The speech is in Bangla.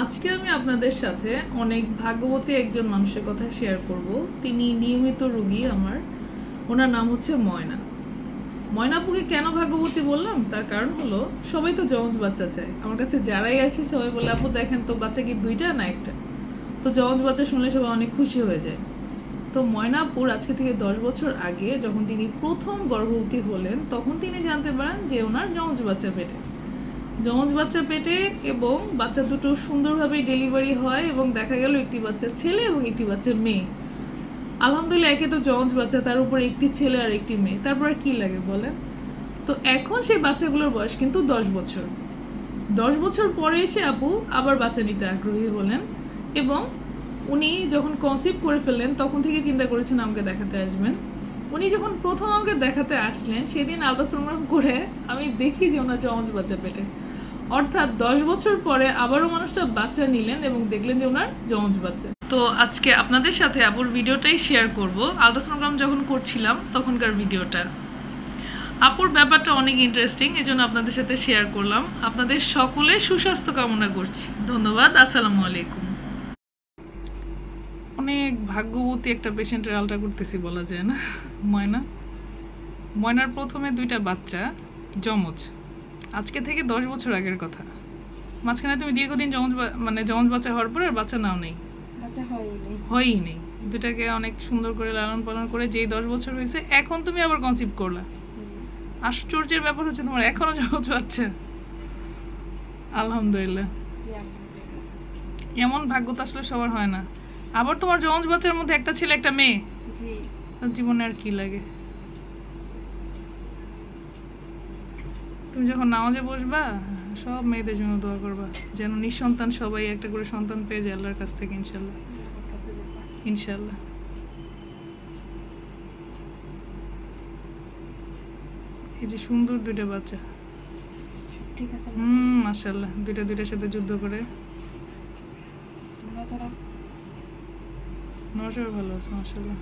আজকে আমি আপনাদের সাথে অনেক ভাগ্যবতী একজন মানুষের কথা শেয়ার করব। তিনি নিয়মিত রোগী আমার। ওনার নাম হচ্ছে ময়না। ময়নাপুকে কেন ভাগ্যবতী বললাম তার কারণ হলো, সবাই তো যমজ বাচ্চা চায়। আমার কাছে যারাই আসে সবাই বলে, আপু দেখেন তো বাচ্চা কি দুইটা না একটা। তো যমজ বাচ্চা শুনলে সবাই অনেক খুশি হয়ে যায়। তো ময়নাপুর আজকে থেকে 10 বছর আগে যখন তিনি প্রথম গর্ভবতী হলেন, তখন তিনি জানতে পারেন যে ওনার যমজ বাচ্চা পেটে এবং বাচ্চা দুটো সুন্দরভাবে ডেলিভারি হয় এবং দেখা গেল একটি বাচ্চা ছেলে এবং একটি বাচ্চা মেয়ে। আলহামদুলিল্লাহ, একে তো যমজ বাচ্চা, তার উপর একটি ছেলে আর একটি মেয়ে, তারপর আর কি লাগে বলেন। তো এখন সেই বাচ্চাগুলোর বয়স কিন্তু 10 বছর। 10 বছর পরে এসে আপু আবার বাচ্চা নিতে আগ্রহী হলেন এবং উনি যখন কনসিভ করে ফেললেন তখন থেকে চিন্তা করেছেন আমাকে দেখাতে আসবেন। উনি যখন প্রথম আমাকে দেখাতে আসলেন সেদিন আল্ট্রাসাউন্ড করে আমি দেখি যে ওনার যমজ বাচ্চা পেটে। অর্থাৎ 10 বছর পরে আবারও মানুষটা বাচ্চা নিলেন এবং দেখলেন যে ওনার যমজ বাচ্চা। তো আজকে আপনাদের সাথে আপুর ভিডিওটাই শেয়ার করব। আল্ট্রাসাউন্ড যখন করছিলাম তখনকার ভিডিওটা। আপুর ব্যাপারটা অনেক ইন্টারেস্টিং, এই জন্য আপনাদের সাথে শেয়ার করলাম। আপনাদের সকলে সুস্বাস্থ্য কামনা করছি। ধন্যবাদ। আসসালামু আলাইকুম। অনেক ভাগ্যবতী একটা পেশেন্টের আলট্রা করতেছি বলা যায় না। ময়নার প্রথমে 2টা বাচ্চা যমজ। আজকে থেকে 10 বছর আগের কথা। মাঝখানে তুমি দীর্ঘদিন যমজ বাচ্চা হওয়ার পর আর বাচ্চা নাও নেই, হয়ই নেই। দুটাকে অনেক সুন্দর করে লালন পালন করে যেই 10 বছর হয়েছে এখন তুমি আবার কনসিভ করলা। আশ্চর্যের ব্যাপার হচ্ছে তোমার এখনো যমজ বাচ্চা। আলহামদুলিল্লাহ, এমন ভাগ্য তো আসলে সবার হয় না। আবার তোমার যমজ বাচ্চার মধ্যে একটা ছেলে একটা মেয়ে। জীবনে আর কি লাগে। তুমি যখন নামাজে বসবা সব মেয়েদের জন্য দোয়া করবা যেন নিঃসন্তান সবাই একটা করে সন্তান পেয়ে যায় আল্লাহর কাছ থেকে, ইনশাল্লাহ ইনশাল্লাহ। এই যে সুন্দর 2টা বাচ্চা, মাশাআল্লাহ। দুইটার সাথে যুদ্ধ করে নজর ভালো আছে মাশাআল্লাহ।